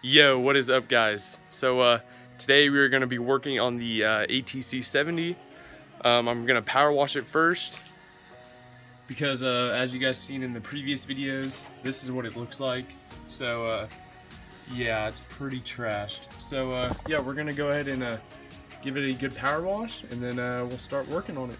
Yo, what is up, guys? So today we're going to be working on the ATC 70. I'm going to power wash it first because as you guys seen in the previous videos, this is what it looks like. So yeah, it's pretty trashed. So yeah, we're going to go ahead and give it a good power wash, and then we'll start working on it.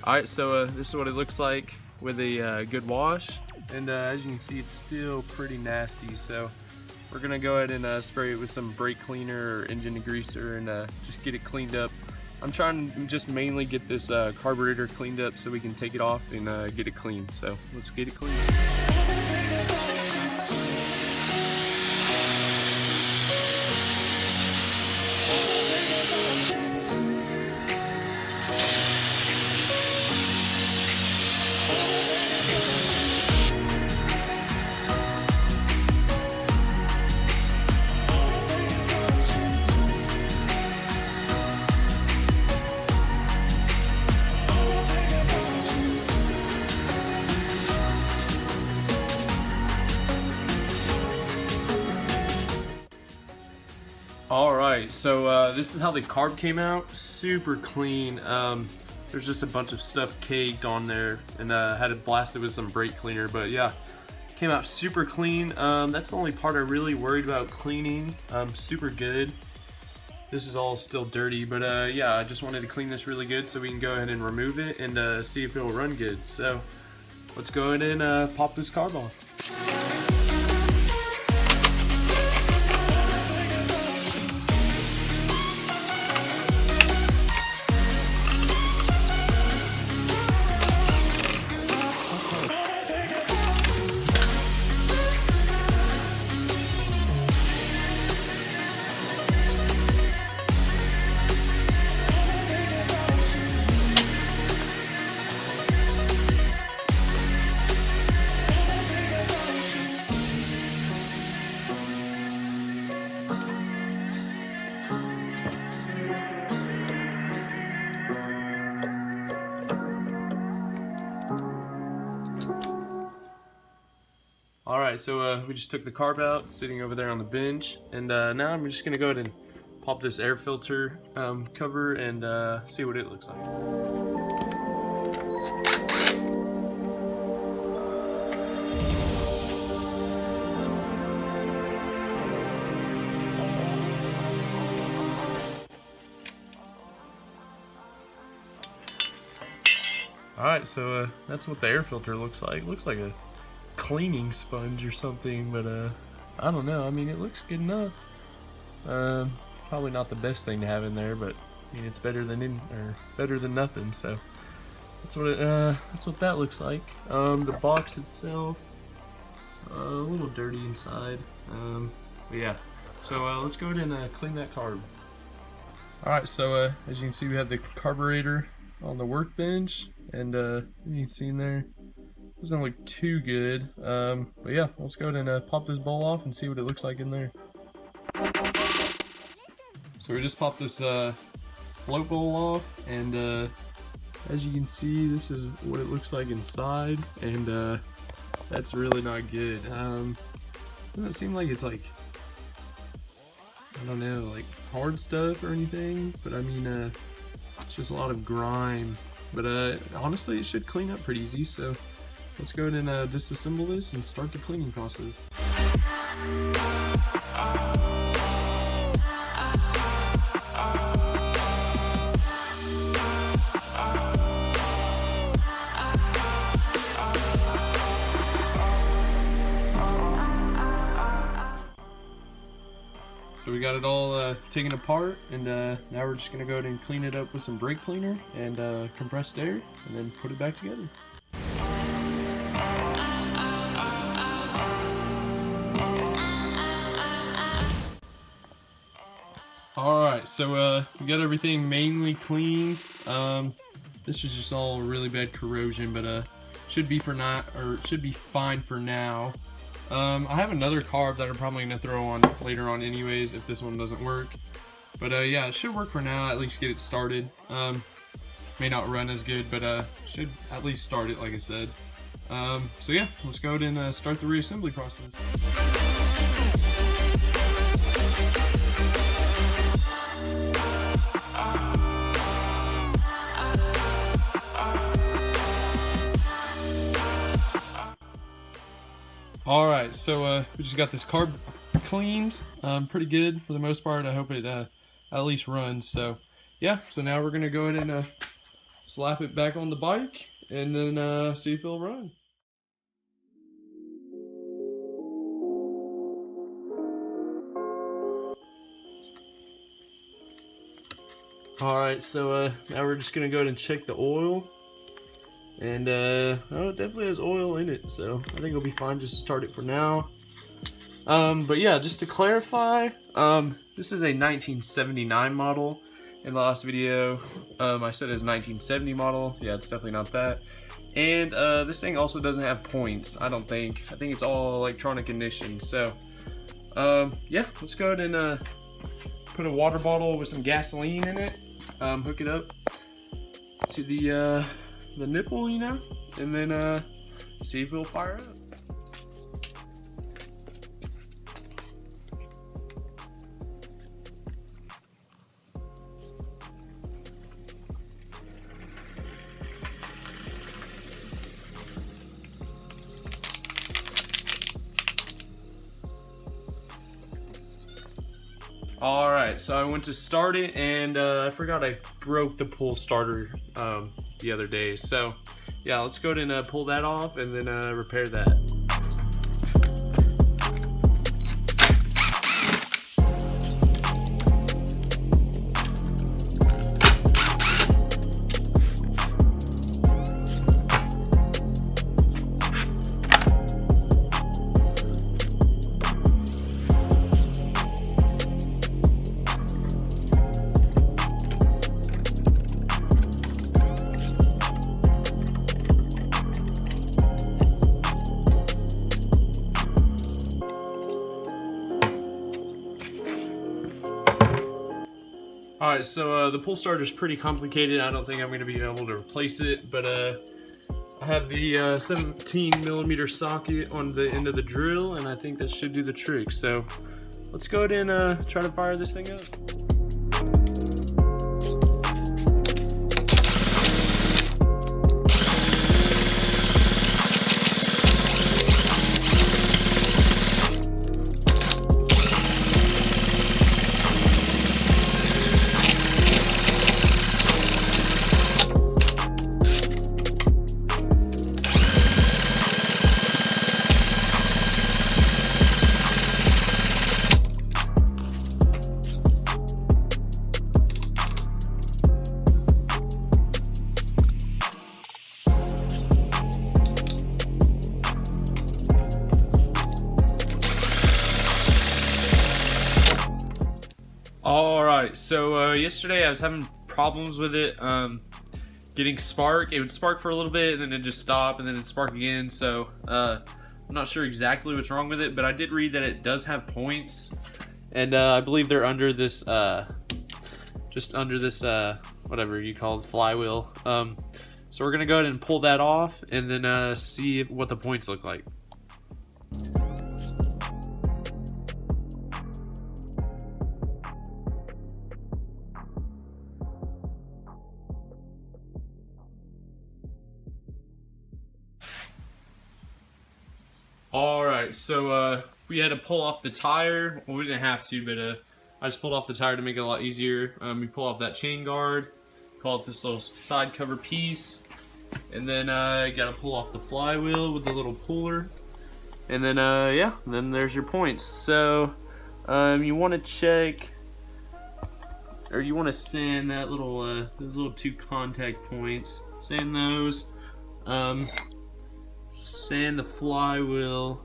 Alright, so this is what it looks like with a good wash, and as you can see, it's still pretty nasty, so we're going to go ahead and spray it with some brake cleaner or engine degreaser and just get it cleaned up. I'm trying to just mainly get this carburetor cleaned up so we can take it off and get it clean, so let's get it clean. Alright, so this is how the carb came out. Super clean. There's just a bunch of stuff caked on there, and had it blasted with some brake cleaner, but yeah, came out super clean. That's the only part I really worried about cleaning. Super good. This is all still dirty, but yeah, I just wanted to clean this really good so we can go ahead and remove it and see if it'll run good. So let's go ahead and pop this carb off. Alright, so we just took the carb out, sitting over there on the bench, and now I'm just going to go ahead and pop this air filter cover and see what it looks like. Alright, so that's what the air filter looks like. It looks like a cleaning sponge or something, but I don't know. I mean, it looks good enough. Probably not the best thing to have in there, but I mean, it's better than better than nothing. So that's what that looks like. The box itself, a little dirty inside. But yeah. So let's go ahead and clean that carb. All right. So as you can see, we have the carburetor on the workbench, and you can see in there. Doesn't look too good, but yeah, let's go ahead and pop this bowl off and see what it looks like in there. So we just popped this float bowl off, and as you can see, this is what it looks like inside, and that's really not good. Doesn't seem like it's like, I don't know, like hard stuff or anything, but I mean, it's just a lot of grime, but honestly, it should clean up pretty easy, so let's go ahead and disassemble this and start the cleaning process. So we got it all taken apart, and now we're just going to go ahead and clean it up with some brake cleaner and compressed air, and then put it back together. Alright, so we got everything mainly cleaned. This is just all really bad corrosion, but should be fine for now. I have another carb that I'm probably gonna throw on later on anyways if this one doesn't work. But yeah, it should work for now, at least get it started. May not run as good, but should at least start it, like I said. So yeah, let's go ahead and start the reassembly process. Alright, so we just got this carb cleaned, pretty good for the most part. I hope it at least runs. So yeah, so now we're gonna go ahead and slap it back on the bike and then see if it'll run. Alright, so now we're just gonna go ahead and check the oil. And oh, it definitely has oil in it, so I think it'll be fine just to start it for now. But yeah, just to clarify, this is a 1979 model. In the last video, I said it was 1970 model. Yeah, it's definitely not that. And this thing also doesn't have points, I don't think. I think it's all electronic ignition. So yeah, let's go ahead and put a water bottle with some gasoline in it, hook it up to the nipple, you know, and then see if it'll fire up. Alright, so I went to start it and I forgot I broke the pull starter the other day. So yeah, let's go ahead and pull that off and then repair that. Alright, so the pull starter is pretty complicated. I don't think I'm going to be able to replace it, but I have the 17mm socket on the end of the drill, and I think that should do the trick. So let's go ahead and try to fire this thing up. Alright, so yesterday I was having problems with it getting spark. It would spark for a little bit and then it'd just stop and then it'd spark again. So I'm not sure exactly what's wrong with it, but I did read that it does have points, and I believe they're under this just under this whatever you call it, flywheel. So we're gonna go ahead and pull that off and then see what the points look like. Alright, so we had to pull off the tire. Well, we didn't have to, but I just pulled off the tire to make it a lot easier. We pull off that chain guard, pull off this little side cover piece, and then you gotta pull off the flywheel with the little puller. And then yeah, then there's your points. So you want to check, or you want to sand that little those little two contact points. Sand those. Sand the flywheel.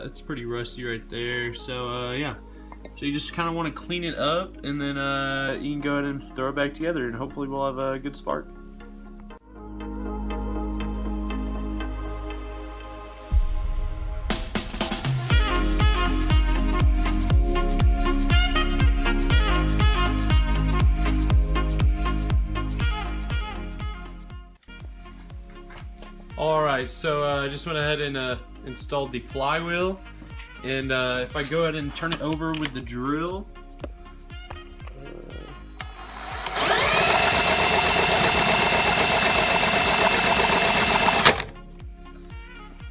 It's pretty rusty right there. So yeah, So you just kind of want to clean it up, and then you can go ahead and throw it back together, and hopefully we'll have a good spark. Alright, so I just went ahead and installed the flywheel, and if I go ahead and turn it over with the drill,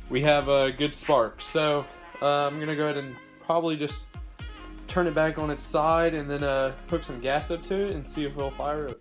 we have a good spark. So I'm gonna go ahead and probably just turn it back on its side and then hook some gas up to it and see if it'll fire up.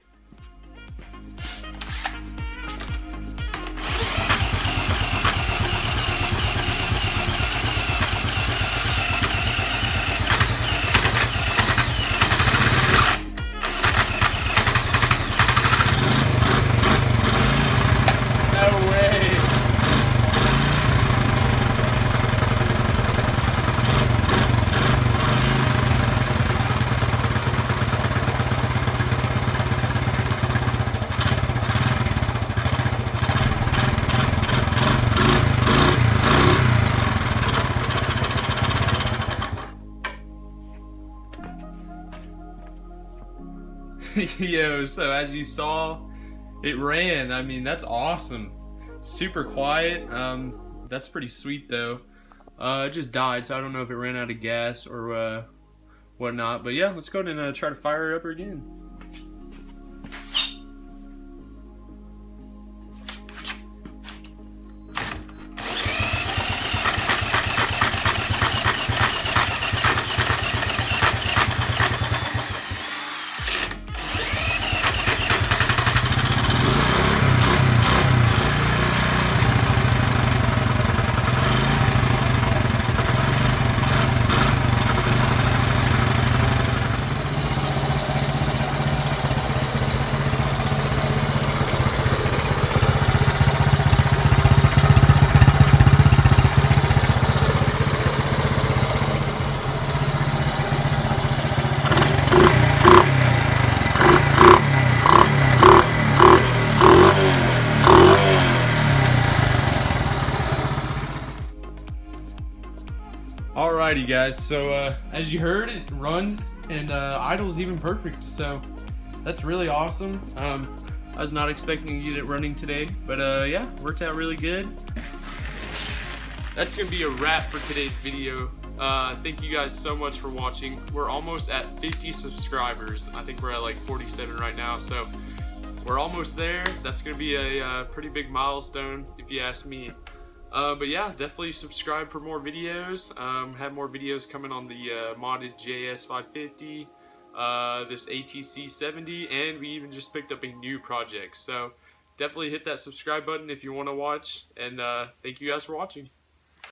Yo, so as you saw, it ran. I mean, that's awesome. Super quiet. That's pretty sweet though. It just died, so I don't know if it ran out of gas or whatnot. But yeah, let's go ahead and try to fire it up again. Alrighty guys, so as you heard, it runs and idles even perfect, so that's really awesome. I was not expecting to get it running today, but yeah, worked out really good. That's gonna be a wrap for today's video. Thank you guys so much for watching. We're almost at 50 subscribers. I think we're at like 47 right now, so we're almost there. That's gonna be a pretty big milestone if you ask me. But yeah, definitely subscribe for more videos. Have more videos coming on the modded JS 550, this ATC 70, and we even just picked up a new project. So definitely hit that subscribe button if you want to watch, and thank you guys for watching.